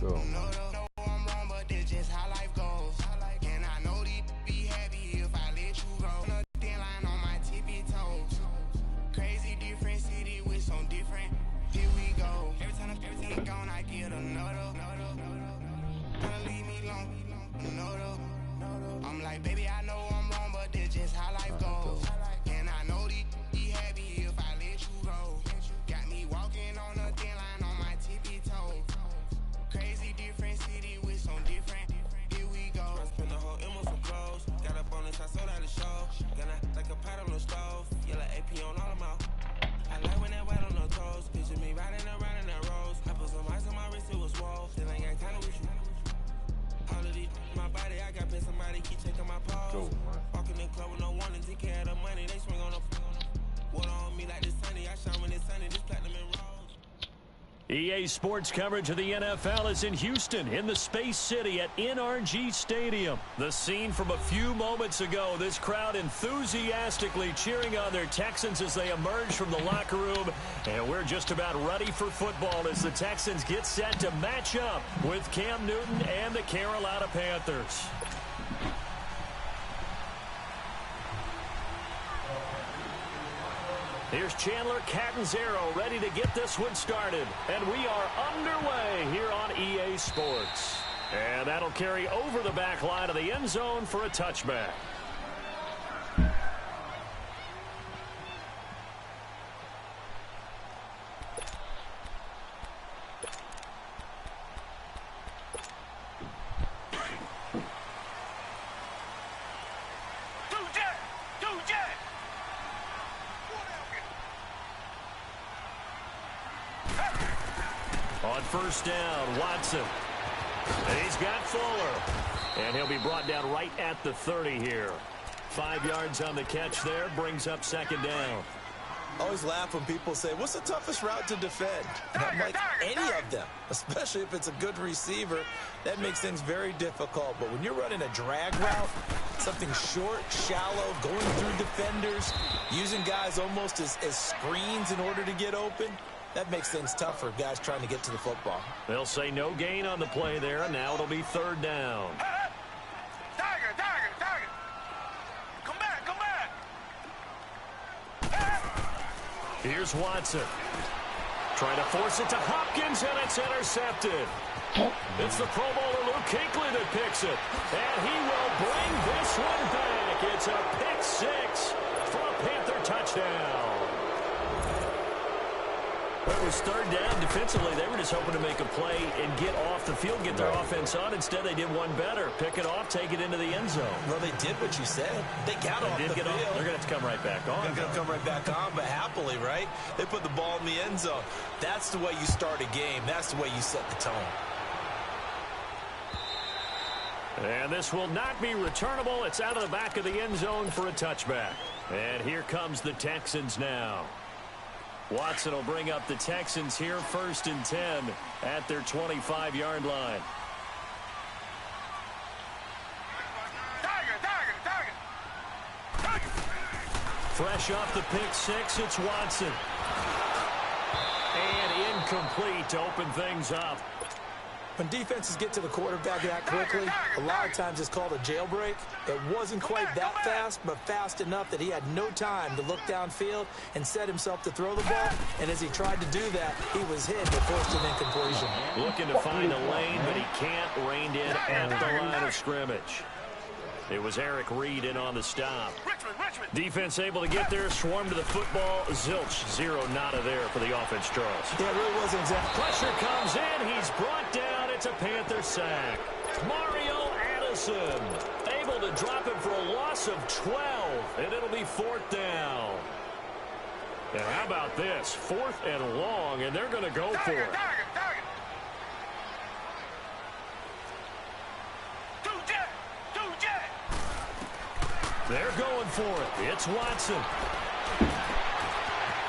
Go. I'm like, baby, I know I'm wrong, but that's just how life goes. And I know these be happy if I let you go. Got me walking on a thin line on my tippy toe. Crazy different city with some different. Here we go. I spent the whole M for clothes. Got up on this, I sold out the show. Got like a pot on the stove. Yellow AP on all of my. I like when that wet on the toes. Picture me riding around in that rose. I put some ice on my wrist, it was swole. Still ain't got time with you. All of these, my body, I got been somebody keep checking my pulse. Walking in the club with no warning, take care of the money, they swing on the water on me like the sunny. I shine when it's sunny, this platinum and rose. EA Sports coverage of the NFL is in Houston, in the Space City at NRG Stadium. The scene from a few moments ago, this crowd enthusiastically cheering on their Texans as they emerge from the locker room. And we're just about ready for football as the Texans get set to match up with Cam Newton and the Carolina Panthers. Here's Chandler Catanzaro ready to get this one started. And we are underway here on EA Sports. And that'll carry over the back line of the end zone for a touchback. On first down, Watson. And he's got Fuller. And he'll be brought down right at the 30 here. 5 yards on the catch there, brings up second down. I always laugh when people say, what's the toughest route to defend? And I'm like, any of them, especially if it's a good receiver. That makes things very difficult. But when you're running a drag route, something short, shallow, going through defenders, using guys almost as screens in order to get open, that makes things tough for guys trying to get to the football. They'll say no gain on the play there, and now it'll be third down. Tiger. Come back. Here's Watson. Trying to force it to Hopkins, and it's intercepted. It's the Pro Bowler Luke Kuechly that picks it. And he will bring this one back. It's a pick six for a Panther touchdown. It was third down. Defensively, they were just hoping to make a play and get off the field, get their offense on. Instead, they did one better. Pick it off, take it into the end zone. Well, they did what you said. They got off the field. They're going to have to come right back on. They're going to come right back on, but happily, right? They put the ball in the end zone. That's the way you start a game. That's the way you set the tone. And this will not be returnable. It's out of the back of the end zone for a touchback. And here comes the Texans now. Watson will bring up the Texans here, 1st and 10 at their 25-yard line. Fresh off the pick six, it's Watson. And incomplete to open things up. When defenses get to the quarterback that quickly, a lot of times it's called a jailbreak. It wasn't quite that fast, but fast enough that he had no time to look downfield and set himself to throw the ball. And as he tried to do that, he was hit but forced an incompletion. Looking to find a lane, but he can't. Reined in at the line of scrimmage. It was Eric Reed in on the stop. Defense able to get there, swarm to the football. Zilch, zero nada there for the offense, Charles. Yeah, it really wasn't exactly. Pressure comes in. He's brought down. It's a Panther sack. Mario Addison able to drop him for a loss of 12, and it'll be 4th down. And how about this? 4th and long, and they're going to go for it. They're going for it. It's Watson.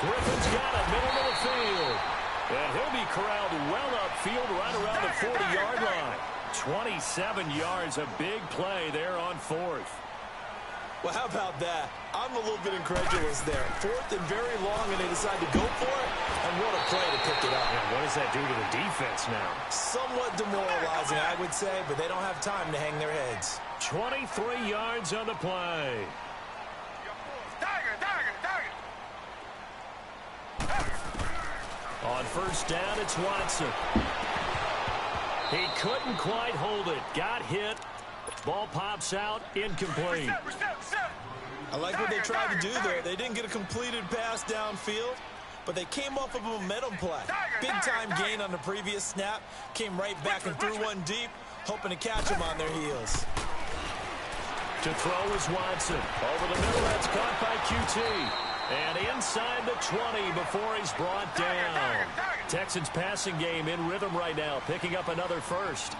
Griffin's got it, middle of the field. And he'll be corralled well upfield right around the 40-yard line. 27 yards, a big play there on 4th. Well, how about that? I'm a little bit incredulous there. 4th and very long, and they decide to go for it. And what a play to pick it up. Yeah, what does that do to the defense now? Somewhat demoralizing, I would say, but they don't have time to hang their heads. 23 yards on the play. On first down, it's Watson. He couldn't quite hold it. Got hit. Ball pops out. Incomplete. I like what they tried to do there. They didn't get a completed pass downfield, but they came off of a momentum play. Big-time gain on the previous snap. Came right back and threw one deep, hoping to catch them on their heels. To throw is Watson. Over the middle, that's caught by QT. And inside the 20 before he's brought down. Texans passing game in rhythm right now, picking up another first.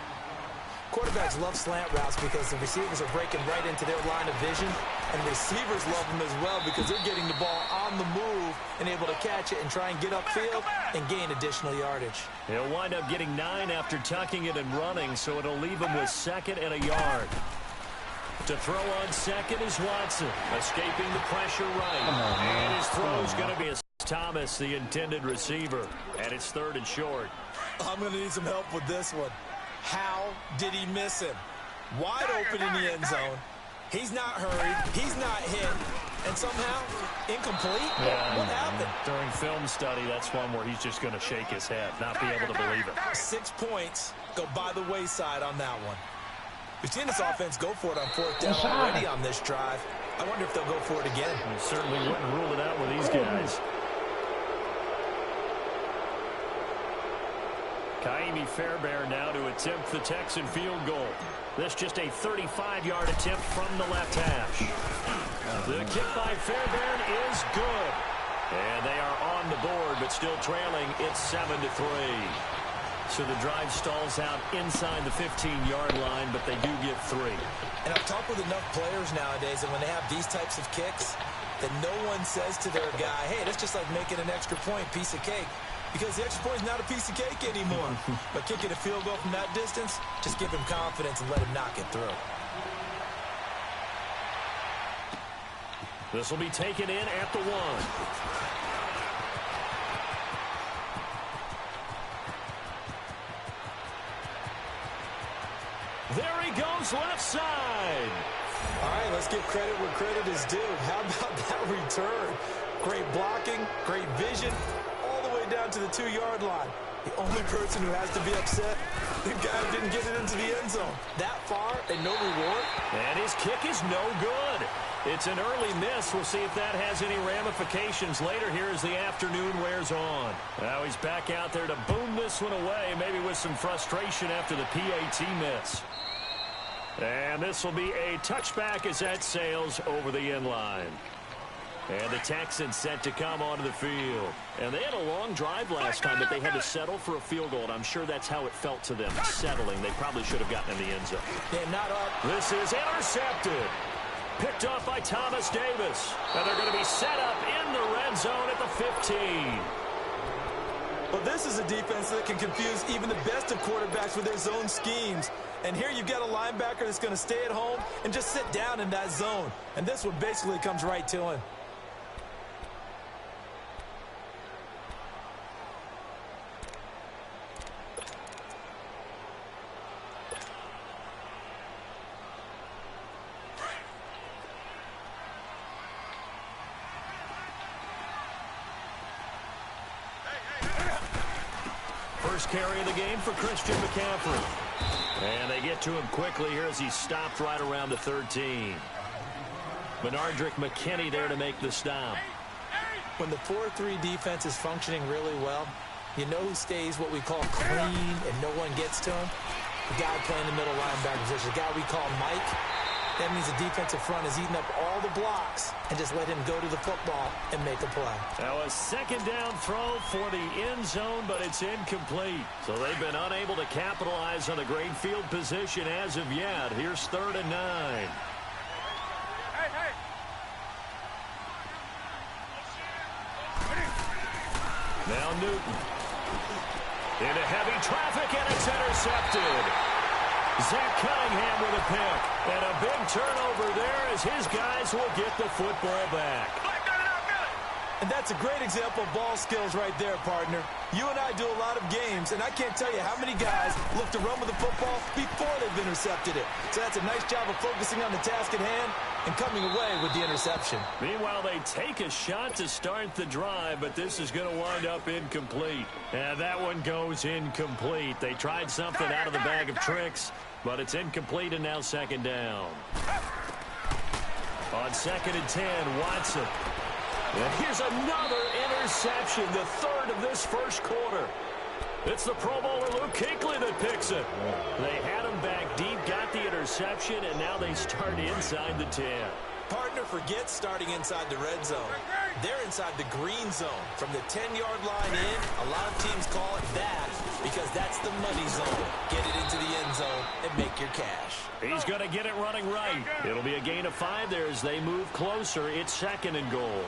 Quarterbacks love slant routes because the receivers are breaking right into their line of vision, and receivers love them as well because they're getting the ball on the move and able to catch it and try and get upfield and gain additional yardage. He'll wind up getting 9 after tucking it and running, so it'll leave him with 2nd and a yard. To throw on second is Watson, escaping the pressure right. And his throw's going to be as Thomas, the intended receiver. And it's 3rd and short. I'm going to need some help with this one. How did he miss him? Wide open in the end zone. He's not hurried. He's not hit. And somehow, incomplete? Yeah, what happened? During film study, that's one where he's just going to shake his head, not be able to believe it. 6 points go by the wayside on that one. We've seen this offense go for it on 4th down already on this drive. I wonder if they'll go for it again. You certainly wouldn't rule it out with these guys. Kaimi Fairbairn now to attempt the Texan field goal. This just a 35-yard attempt from the left hash. The kick by Fairbairn is good. And they are on the board, but still trailing. It's 7-3. So the drive stalls out inside the 15-yard line, but they do get 3. And I've talked with enough players nowadays that when they have these types of kicks, that no one says to their guy, hey, that's just like making an extra point, piece of cake. Because the extra point is not a piece of cake anymore. But kicking a field goal from that distance, just give him confidence and let him knock it through. This will be taken in at the 1. There he goes, left side. All right, let's give credit where credit is due. How about that return? Great blocking, great vision, all the way down to the 2-yard line. The only person who has to be upset, the guy who didn't get it into the end zone. That far and no reward. And his kick is no good. It's an early miss. We'll see if that has any ramifications later here as the afternoon wears on. Now he's back out there to boom this one away, maybe with some frustration after the PAT miss. And this will be a touchback as that sails over the end line. And the Texans set to come onto the field. And they had a long drive last time, but they had to settle for a field goal. And I'm sure that's how it felt to them, settling. They probably should have gotten in the end zone. Yeah, not up. This is intercepted. Picked off by Thomas Davis. And they're going to be set up in the red zone at the 15. Well, this is a defense that can confuse even the best of quarterbacks with their zone schemes. And here you've got a linebacker that's going to stay at home and just sit down in that zone. And this one basically comes right to him. First carry of the game for Christian McCaffrey. And they get to him quickly here as he's stopped right around the 13. Benardrick McKinney there to make the stop. When the 4-3 defense is functioning really well, you know who stays what we call clean and no one gets to him? The guy playing the middle linebacker position, the guy we call Mike. That means the defensive front is eating up all the blocks and just let him go to the football and make a play. Now a second down throw for the end zone, but it's incomplete. So they've been unable to capitalize on the great field position as of yet. Here's 3rd and 9. Now Newton. Into heavy traffic, and it's intercepted. Zach Cunningham with a pick. And a big turnover there as his guys will get the football back. And that's a great example of ball skills right there, partner. You and I do a lot of games, and I can't tell you how many guys look to run with the football before they've intercepted it. So that's a nice job of focusing on the task at hand and coming away with the interception. Meanwhile, they take a shot to start the drive, but this is going to wind up incomplete. And that one goes incomplete. They tried something out of the bag of tricks, but it's incomplete and now second down. On 2nd and 10, Watson. And here's another interception, the third of this first quarter. It's the Pro Bowler Luke Kuechly that picks it. They had him back deep, got the interception, and now they start inside the 10. Partner, forget starting inside the red zone. They're inside the green zone. From the 10-yard line in, a lot of teams call it that because that's the money zone. Get it into the end zone and make your cash. He's going to get it running right. It'll be a gain of 5 there as they move closer. It's 2nd and goal.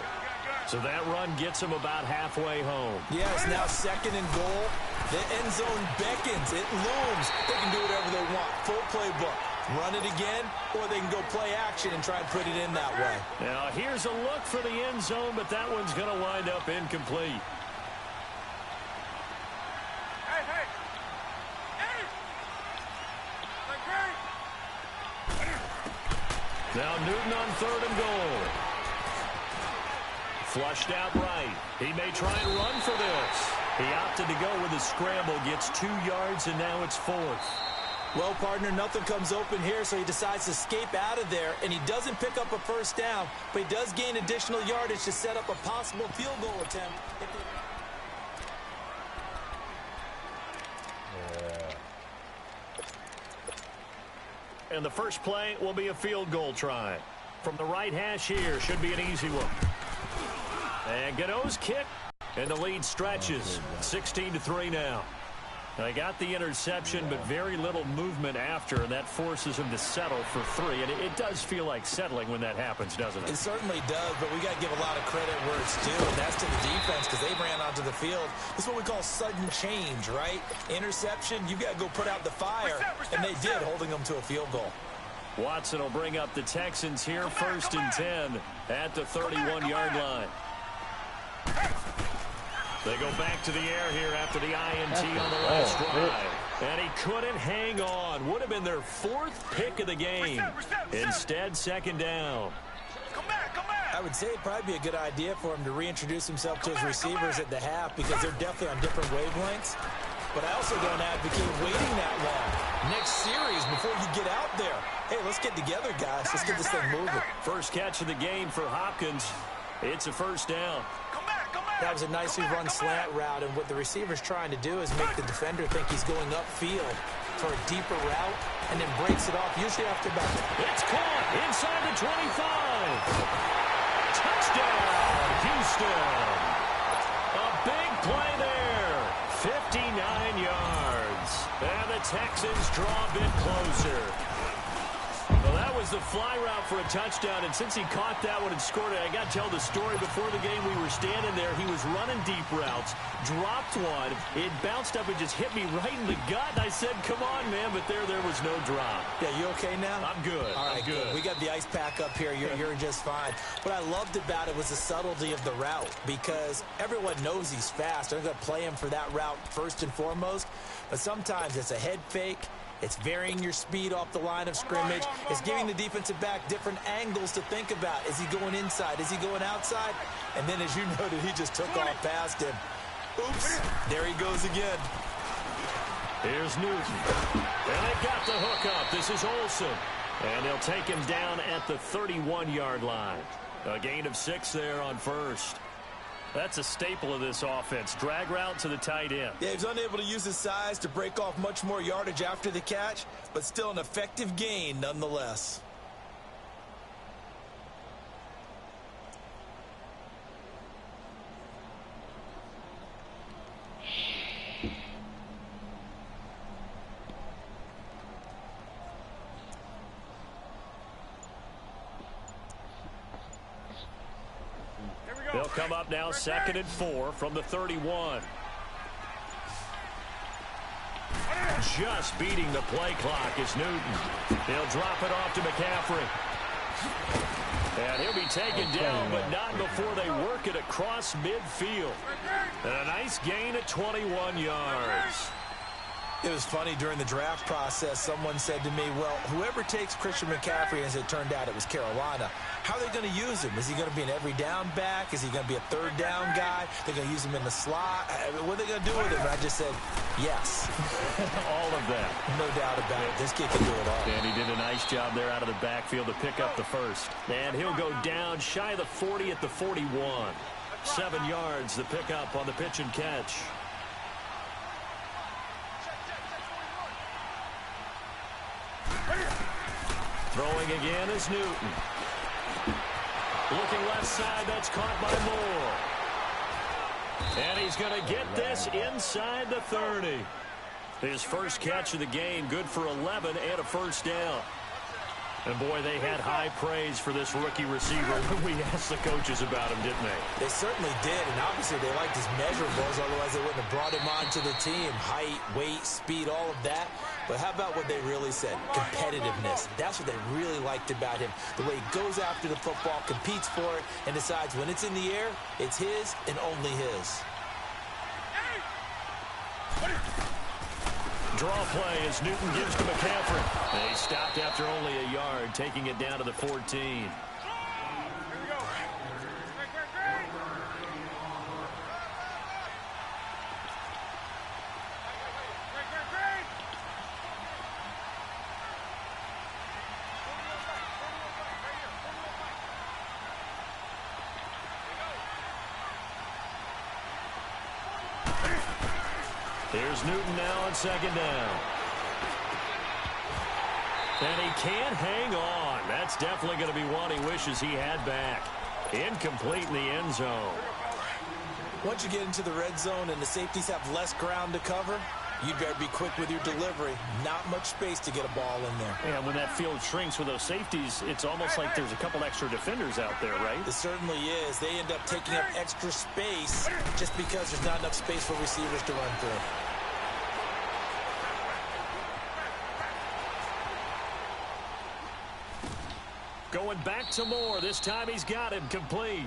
So that run gets him about halfway home. Yes, now 2nd and goal. The end zone beckons. It looms. They can do whatever they want. Full playbook. Run it again, or they can go play action and try and put it in that way. Now, here's a look for the end zone, but that one's going to wind up incomplete. Now Newton on 3rd and goal. Flushed out right. He may try and run for this. He opted to go with a scramble, gets 2 yards, and now it's 4th. Well, partner, nothing comes open here, so he decides to escape out of there, and he doesn't pick up a first down, but he does gain additional yardage to set up a possible field goal attempt. And the first play will be a field goal try. From the right hash here, should be an easy one. And Gano's kick, and the lead stretches. 16-3 now. They got the interception, but very little movement after, and that forces him to settle for 3. And it does feel like settling when that happens, doesn't it? It certainly does, but we got to give a lot of credit where it's due, and that's to the defense because they ran onto the field. This is what we call sudden change, right? Interception, you got to go put out the fire, and they did, holding them to a field goal. Watson will bring up the Texans here, 1st and 10 at the 31-yard line. They go back to the air here after the INT on the last drive. And he couldn't hang on. Would have been their 4th pick of the game. Instead, 2nd down. I would say it'd probably be a good idea for him to reintroduce himself to his receivers at the half because they're definitely on different wavelengths. But I also don't advocate waiting that long. Next series, before you get out there, hey, let's get together, guys. Let's get this thing moving. First catch of the game for Hopkins. It's a first down. That was a nicely run slant route, and what the receiver's trying to do is make the defender think he's going upfield for a deeper route, and then breaks it off, usually after about... It's caught inside the 25. Touchdown, Houston. A big play there. 59 yards. And the Texans draw a bit closer. Well, that was the fly route for a touchdown, and since he caught that one and scored it, I got to tell the story. Before the game, we were standing there. He was running deep routes, dropped one. It bounced up and just hit me right in the gut, and I said, come on, man, but there was no drop. Yeah, you okay now? I'm good. All right, I'm good. We got the ice pack up here. You're just fine. What I loved about it was the subtlety of the route because everyone knows he's fast. They're going to play him for that route first and foremost, but sometimes it's a head fake. It's varying your speed off the line of scrimmage. It's giving the defensive back different angles to think about. Is he going inside? Is he going outside? And then, as you noted, he just took off past him. Oops. There he goes again. Here's Newton. And they got the hook up. This is Olsen. And they'll take him down at the 31-yard line. A gain of 6 there on first. That's a staple of this offense. Drag route to the tight end. Yeah, he's unable to use his size to break off much more yardage after the catch, but still an effective gain nonetheless. They'll come up now 2nd and 4 from the 31. Just beating the play clock is Newton. He'll drop it off to McCaffrey. And he'll be taken down, but not before they work it across midfield. And a nice gain of 21 yards. It was funny during the draft process. Someone said to me, well, whoever takes Christian McCaffrey, as it turned out it was Carolina, how are they going to use him? Is he going to be an every down back? Is he going to be a third down guy? They're going to use him in the slot? What are they going to do with him? And I just said, yes. All of that. No doubt about it. This kid can do it all. And he did a nice job there out of the backfield to pick up the first. And he'll go down shy of the 40 at the 41. 7 yards the pickup on the pitch and catch. Throwing again is Newton. Looking left side, that's caught by Moore. And he's going to get this inside the 30. His first catch of the game, good for 11 and a first down. And, boy, they had high praise for this rookie receiver when we asked the coaches about him, didn't they? They certainly did, and obviously they liked his measurables, otherwise they wouldn't have brought him onto the team. Height, weight, speed, all of that. But how about what they really said? Competitiveness. That's what they really liked about him. The way he goes after the football, competes for it, and decides when it's in the air, it's his and only his. Draw play as Newton gives to McCaffrey. They stopped after only a yard, taking it down to the 14. Here's Newton now on second down. And he can't hang on. That's definitely going to be one he wishes he had back. Incomplete in the end zone. Once you get into the red zone and the safeties have less ground to cover, you'd better be quick with your delivery. Not much space to get a ball in there. And when that field shrinks with those safeties, it's almost like there's a couple extra defenders out there, right? It certainly is. They end up taking up extra space just because there's not enough space for receivers to run through. Going back to Moore. This time he's got him complete.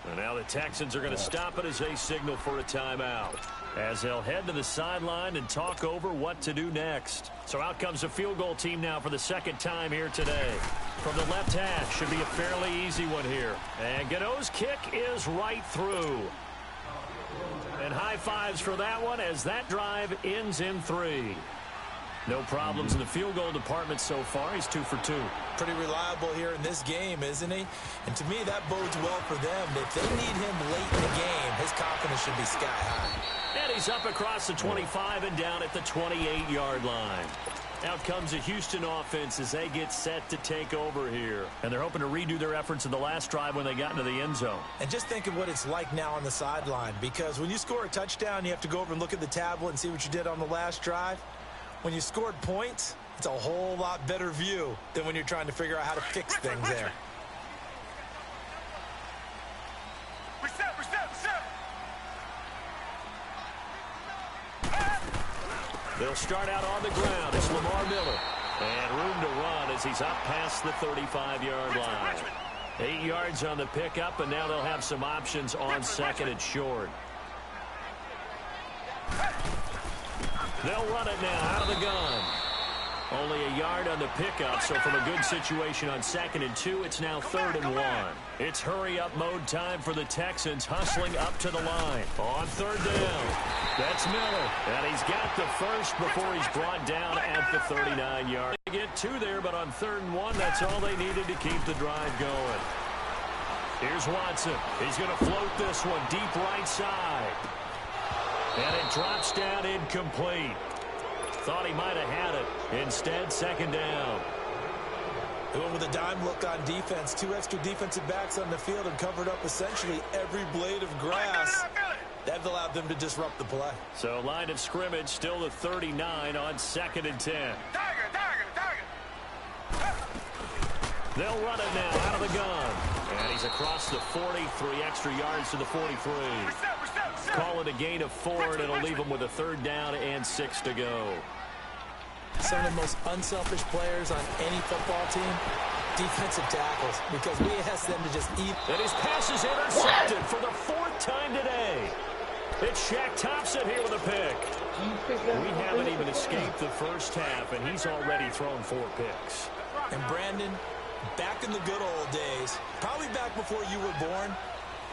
And now the Texans are going to stop it as they signal for a timeout, as they'll head to the sideline and talk over what to do next. So out comes a field goal team now for the second time here today. From the left hash, should be a fairly easy one here. And Gano's kick is right through. And high fives for that one as that drive ends in 3. No problems in the field goal department so far. He's 2 for 2. Pretty reliable here in this game, isn't he? And to me, that bodes well for them. If they need him late in the game, his confidence should be sky high. And he's up across the 25 and down at the 28-yard line. Out comes the Houston offense as they get set to take over here. And they're hoping to redo their efforts in the last drive when they got into the end zone. And just think of what it's like now on the sideline, because when you score a touchdown, you have to go over and look at the tablet and see what you did on the last drive. When you scored points, it's a whole lot better view than when you're trying to figure out how to fix things there. They'll start out on the ground. It's Lamar Miller. And room to run as he's up past the 35-yard line. 8 yards on the pickup, and now they'll have some options on second and short. They'll run it now out of the gun. Only a yard on the pickup, so from a good situation on 2nd and 2, it's now 3rd and 1. It's hurry-up mode time for the Texans, hustling up to the line. On 3rd down, that's Miller. And he's got the first before he's brought down at the 39-yard. They get 2 there, but on 3rd and 1, that's all they needed to keep the drive going. Here's Watson. He's going to float this one deep right side. And it drops down incomplete. Thought he might have had it. Instead, 2nd down. They went with a dime look on defense. 2 extra defensive backs on the field and covered up essentially every blade of grass. That allowed them to disrupt the play. So line of scrimmage still the 39 on 2nd and 10. They'll run it now out of the gun. And he's across the 40, 3 extra yards to the 43. Call it a gain of 4, and it'll leave him with a 3rd down and 6 to go. Some of the most unselfish players on any football team defensive tackles because we asked them to just eat. And his pass is intercepted for the 4th time today. It's Shaq Thompson here with a pick. We haven't even escaped the first half, and he's already thrown 4 picks. And Brandon, back in the good old days, probably back before you were born,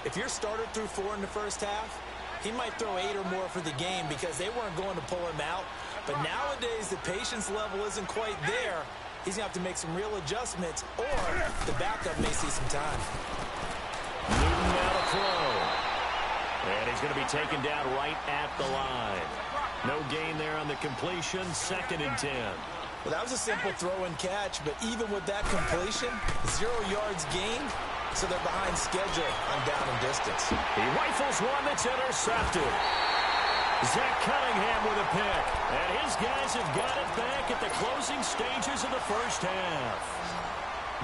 if your starter threw 4 in the first half, he might throw 8 or more for the game because they weren't going to pull him out. But nowadays, the patience level isn't quite there. He's going to have to make some real adjustments, or the backup may see some time. Newton now to throw. And he's going to be taken down right at the line. No gain there on the completion, 2nd and 10. Well, that was a simple throw and catch, but even with that completion, 0 yards gained, so they're behind schedule on down and distance. He rifles one that's intercepted. Zach Cunningham with a pick. And his guys have got it back at the closing stages of the first half.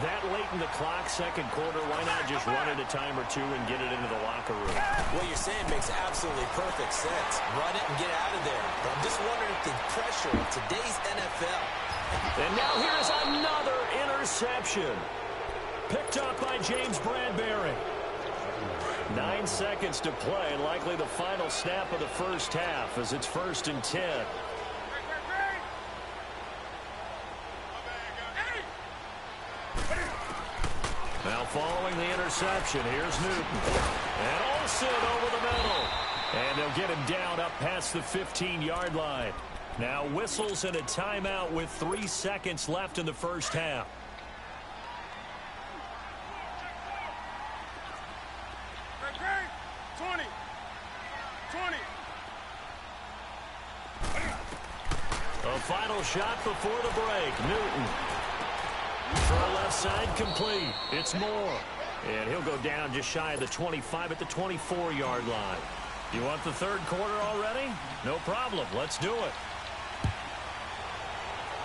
That late in the clock, 2nd quarter, why not just run it a time or 2 and get it into the locker room? What you're saying makes absolutely perfect sense. Run it and get out of there. But I'm just wondering if the pressure of today's NFL. And now here's another interception. Picked up by James Bradbury. 9 seconds to play, and likely the final snap of the first half as it's 1st and 10. Now following the interception, here's Newton. And Olsen over the middle. And they'll get him down up past the 15-yard line. Now whistles and a timeout with 3 seconds left in the first half. A final shot before the break. Newton. Throw left side complete. It's Moore. And he'll go down just shy of the 25 at the 24-yard line. You want the 3rd quarter already? No problem. Let's do it.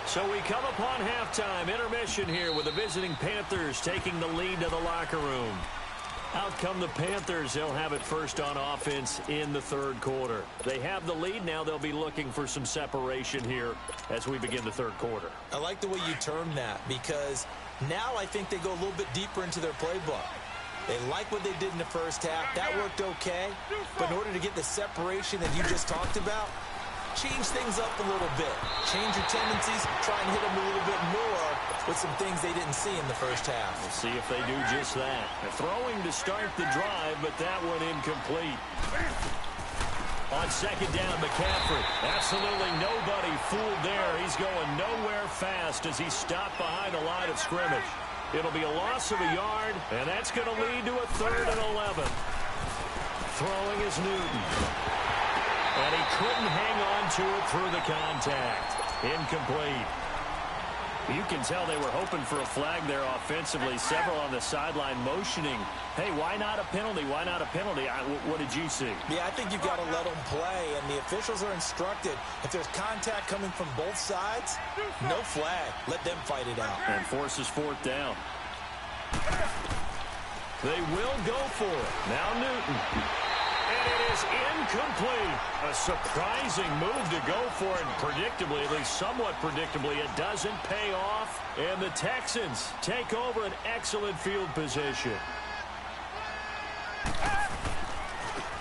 So we come upon halftime. Intermission here with the visiting Panthers taking the lead to the locker room. Out come the Panthers. They'll have it first on offense in the 3rd quarter. They have the lead. Now they'll be looking for some separation here as we begin the 3rd quarter. I like the way you termed that because now I think they go a little bit deeper into their playbook. They like what they did in the first half. That worked okay. But in order to get the separation that you just talked about, change things up a little bit. Change your tendencies. Try and hit them a little bit more with some things they didn't see in the first half. We'll see if they do just that. They're throwing to start the drive, but that one incomplete. On 2nd down, McCaffrey. Absolutely nobody fooled there. He's going nowhere fast as he's stopped behind the line of scrimmage. It'll be a loss of a yard, and that's going to lead to a 3rd and 11. Throwing is Newton. And he couldn't hang on to it through the contact. Incomplete. You can tell they were hoping for a flag there offensively. Several on the sideline motioning, hey, why not a penalty? Why not a penalty? What did you see? Yeah, I think you've got to let them play, and the officials are instructed. If there's contact coming from both sides, no flag. Let them fight it out. And forces 4th down. They will go for it. Now Newton. And it is incomplete. A surprising move to go for it. Predictably, at least somewhat predictably, it doesn't pay off. And the Texans take over an excellent field position.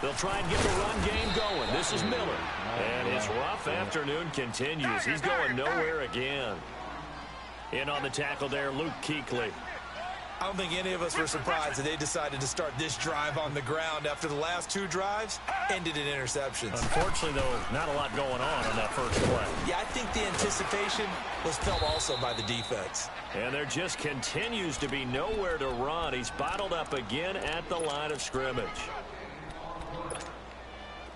They'll try and get the run game going. This is Miller. And his rough afternoon continues. He's going nowhere again. In on the tackle there, Luke Kuechly. I don't think any of us were surprised that they decided to start this drive on the ground after the last 2 drives ended in interceptions. Unfortunately, though, not a lot going on that first play. Yeah, I think the anticipation was felt also by the defense. And there just continues to be nowhere to run. He's bottled up again at the line of scrimmage.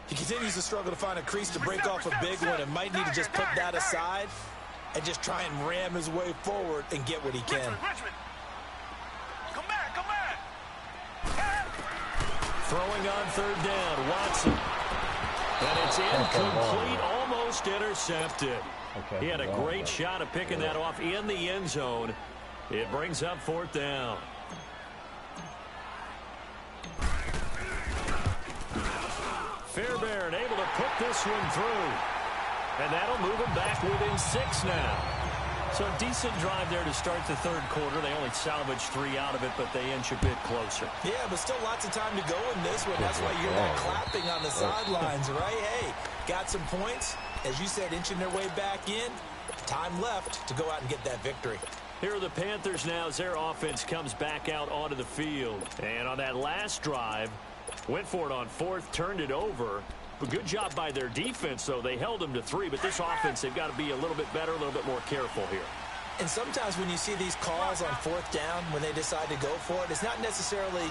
He continues to struggle to find a crease to break off a big one and might need to just put that aside and just try and ram his way forward and get what he can. Throwing on 3rd down, Watson. And it's incomplete, almost intercepted. He had a great shot of picking that off in the end zone. It brings up 4th down. Fairbairn able to put this one through. And that'll move him back within 6 now. So a decent drive there to start the third quarter. They only salvaged 3 out of it, but they inch a bit closer. Yeah, but still lots of time to go in this one. That's why you're not clapping on the sidelines, right? Hey, got some points. As you said, inching their way back in. Time left to go out and get that victory. Here are the Panthers now as their offense comes back out onto the field. And on that last drive, went for it on fourth, turned it over. But good job by their defense, though. They held them to 3, but this offense, they've got to be a little bit better, a little bit more careful here. And sometimes when you see these calls on fourth down, when they decide to go for it, it's not necessarily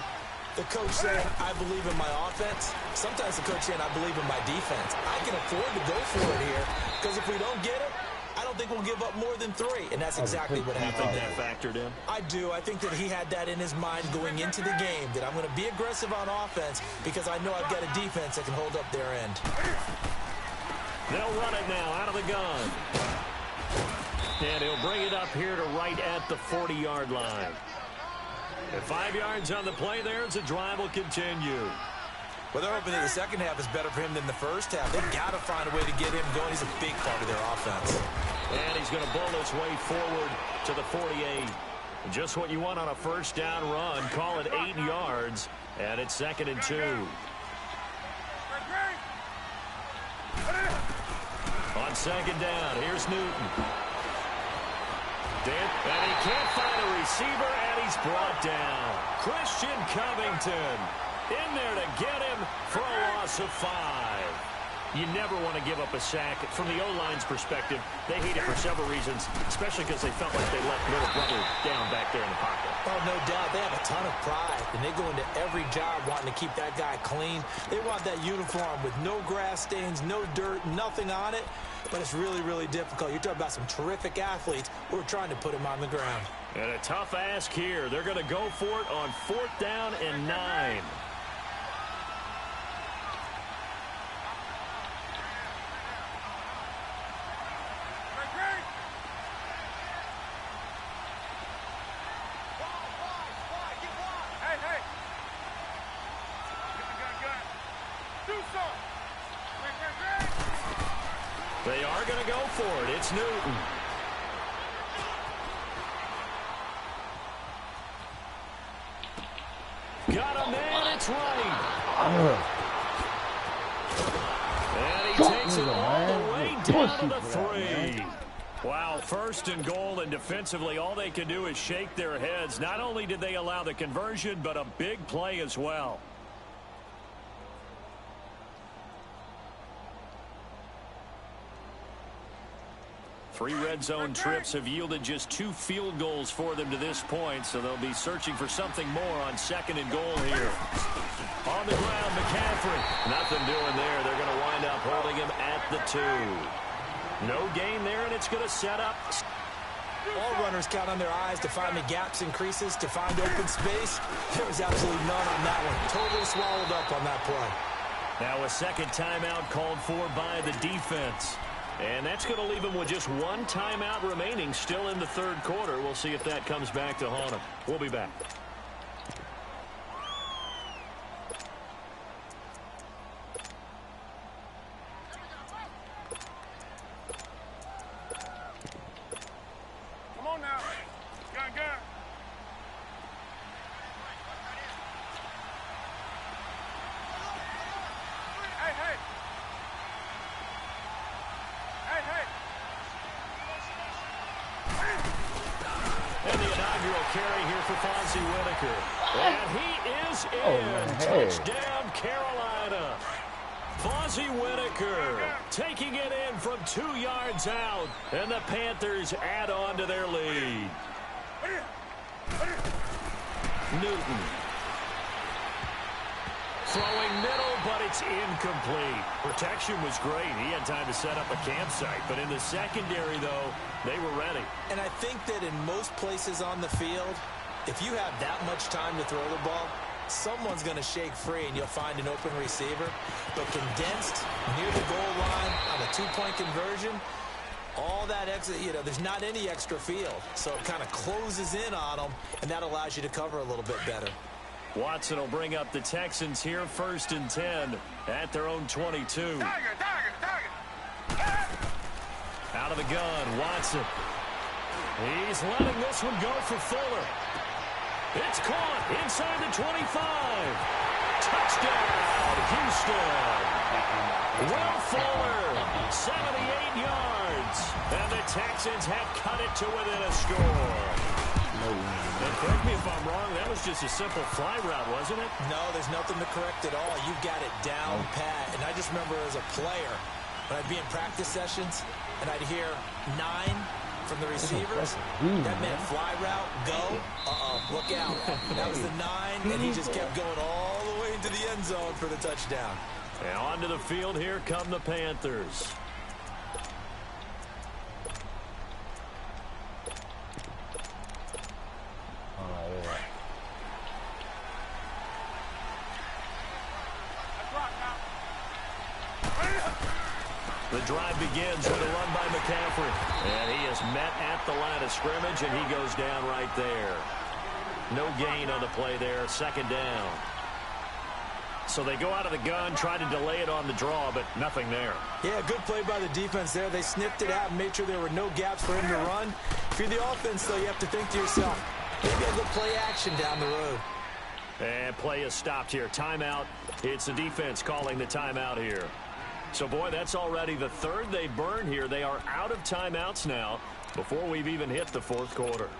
the coach saying, I believe in my offense. Sometimes the coach saying, I believe in my defense. I can afford to go for it here, because if we don't get it, I don't think we'll give up more than 3, and that's exactly what happened. You think that factored in? I do. I think that he had that in his mind going into the game, that I'm going to be aggressive on offense because I know I've got a defense that can hold up their end. They'll run it now out of the gun. And he'll bring it up here to right at the 40-yard line. At 5 yards on the play there as the drive will continue. Well, they're hoping that the second half is better for him than the first half. They've got to find a way to get him going. He's a big part of their offense. And he's going to bowl his way forward to the 48. Just what you want on a first down run. Call it 8 yards. And it's 2nd and 2. On second down, here's Newton. And he can't find a receiver, and he's brought down. Christian Covington in there to get him for a loss of 5. You never want to give up a sack. From the O-line's perspective, they hate it for several reasons, especially because they felt like they left little brother down back there in the pocket. Oh, no doubt. They have a ton of pride, and they go into every job wanting to keep that guy clean. They want that uniform with no grass stains, no dirt, nothing on it, but it's really, really difficult. You're talking about some terrific athletes who are trying to put him on the ground. And a tough ask here. They're going to go for it on 4th down and 9. They are going to go for it. It's Newton. Got a man. It's right. And he takes it all the way down to the 3. Wow, 1st and goal, and defensively, all they can do is shake their heads. Not only did they allow the conversion, but a big play as well. Three red zone trips have yielded just 2 field goals for them to this point, so they'll be searching for something more on 2nd and goal here. On the ground, McCaffrey. Nothing doing there. They're going to wind up holding him at the 2. No gain there, and it's going to set up. All runners count on their eyes to find the gaps and creases, to find open space. There was absolutely none on that one. Totally swallowed up on that play. Now a second timeout called for by the defense. And that's going to leave them with just 1 timeout remaining still in the third quarter. We'll see if that comes back to haunt them. We'll be back. Come on now. Gun. Hey. And the inaugural carry here for Fonzie Whitaker. And he is in. Touchdown, Carolina. Fonzie Whitaker taking it in from 2 yards out. And the Panthers add on to their lead. Newton. Throwing middle, but it's incomplete. Protection was great. He had time to set up a campsite. But in the secondary, though, they were ready. And I think that in most places on the field, if you have that much time to throw the ball, someone's going to shake free and you'll find an open receiver. But condensed near the goal line on a 2-point conversion, all that exit, there's not any extra field. So it kind of closes in on them, and that allows you to cover a little bit better. Watson will bring up the Texans here, 1st and 10 at their own 22. Target. Out of the gun, Watson. He's letting this one go for Fuller. It's caught inside the 25. Touchdown, Houston. Will Fuller, 78 yards. And the Texans have cut it to within a score. And correct me if I'm wrong, that was just a simple fly route, wasn't it? No, there's nothing to correct at all. You've got it down pat. And I just remember as a player, when I'd be in practice sessions, and I'd hear 9 from the receivers. That meant fly route, go. Look out. That was the 9, and he just kept going all the way into the end zone for the touchdown. And onto the field here come the Panthers. The drive begins with a run by McCaffrey. And he is met at the line of scrimmage, and he goes down right there. No gain on the play there, second down. So they go out of the gun, try to delay it on the draw, but nothing there. Yeah, good play by the defense there. They sniffed it out and made sure there were no gaps for him to run. If you're the offense, though, you have to think to yourself, maybe a good play action down the road. And play is stopped here. Timeout. It's the defense calling the timeout here. So, boy, that's already the third they burn here. They are out of timeouts now before we've even hit the fourth quarter.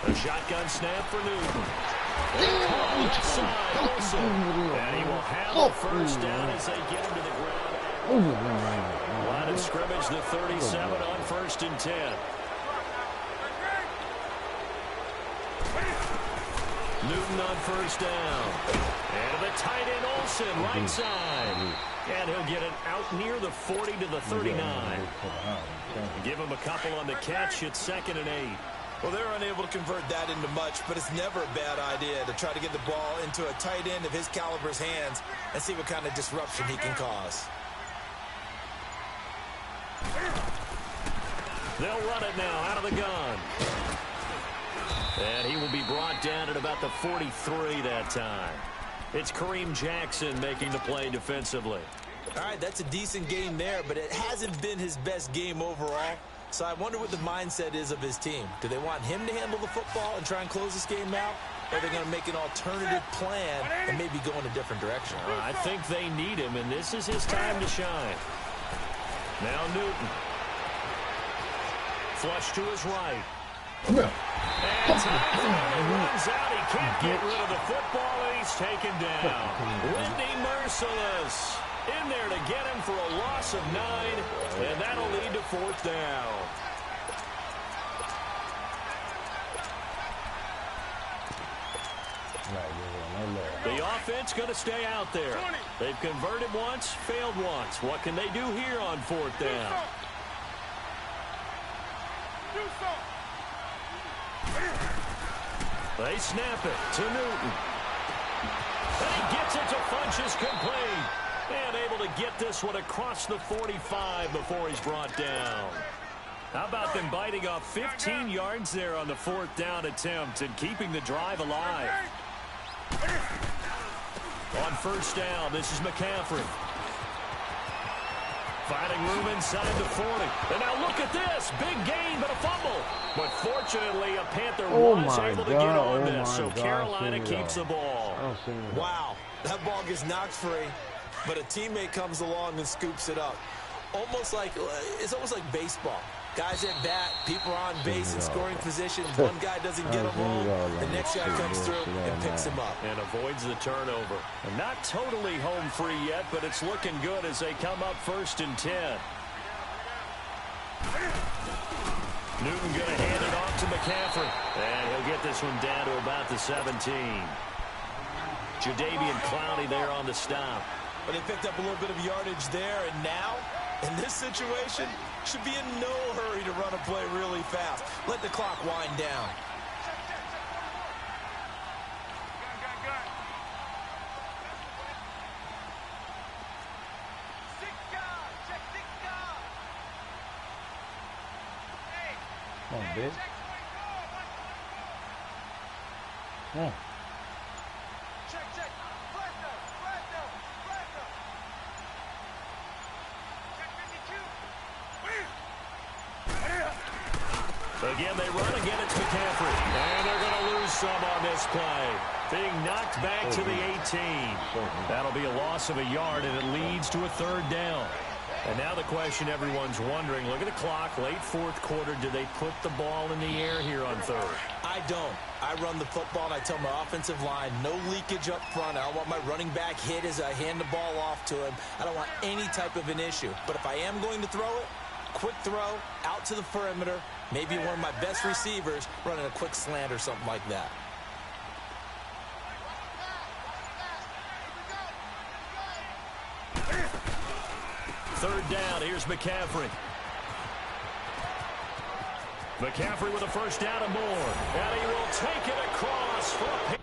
A shotgun snap for Newton. Inside Olsen. And he will have the first down as they get him to the ground. Line of scrimmage, the 37 on 1st and 10. Newton on 1st down. And the tight end Olsen, right side. And he'll get it out near the 40 to the 39. Give him a couple on the catch. It's 2nd and 8. Well, they're unable to convert that into much, but it's never a bad idea to try to get the ball into a tight end of his caliber's hands and see what kind of disruption he can cause. They'll run it now out of the gun. And he will be brought down at about the 43 that time. It's Kareem Jackson making the play defensively. All right, that's a decent game there, but it hasn't been his best game overall. So I wonder what the mindset is of his team. Do they want him to handle the football and try and close this game out? Or are they going to make an alternative plan and maybe go in a different direction? I think they need him, and this is his time to shine. Now Newton. Flush to his right. And time runs out. He can't get rid of the football, and he's taken down. Whitney Merciless in there to get him for a loss of 9, and that'll lead to 4th down. The offense going to stay out there. They've converted once, failed once. What can they do here on 4th down? They snap it to Newton. And he gets it to Funchess complete. And able to get this one across the 45 before he's brought down. How about them biting off 15 yards there on the 4th down attempt and keeping the drive alive? On 1st down, this is McCaffrey. Finding room inside the 40. And now look at this. Big gain, but a fumble. But fortunately, a Panther was able to get on this. So Carolina keeps the ball. Wow, that ball gets knocked free. But a teammate comes along and scoops it up. It's almost like baseball. Guys at bat, people are on base in scoring position. One guy doesn't get him home. The next guy comes through and picks him up. And avoids the turnover. And not totally home free yet, but it's looking good as they come up 1st and 10. Newton going to hand it off to McCaffrey. And he'll get this one down to about the 17. Jadeveon Clowney there on the stop. But they picked up a little bit of yardage there, and now, in this situation, should be in no hurry to run a play really fast. Let the clock wind down. bit. Yeah. Again, they run. Again, it's McCaffrey. And they're going to lose some on this play. Being knocked back to the 18. That'll be a loss of a yard, and it leads to a third down. And now the question everyone's wondering, look at the clock, late fourth quarter, do they put the ball in the air here on third? I don't. I run the football, and I tell my offensive line, no leakage up front. I don't want my running back hit as I hand the ball off to him. I don't want any type of an issue. But if I am going to throw it, quick throw, out to the perimeter, maybe one of my best receivers running a quick slant or something like that. Third down, here's McCaffrey. McCaffrey with a first down and more. And he will take it across for a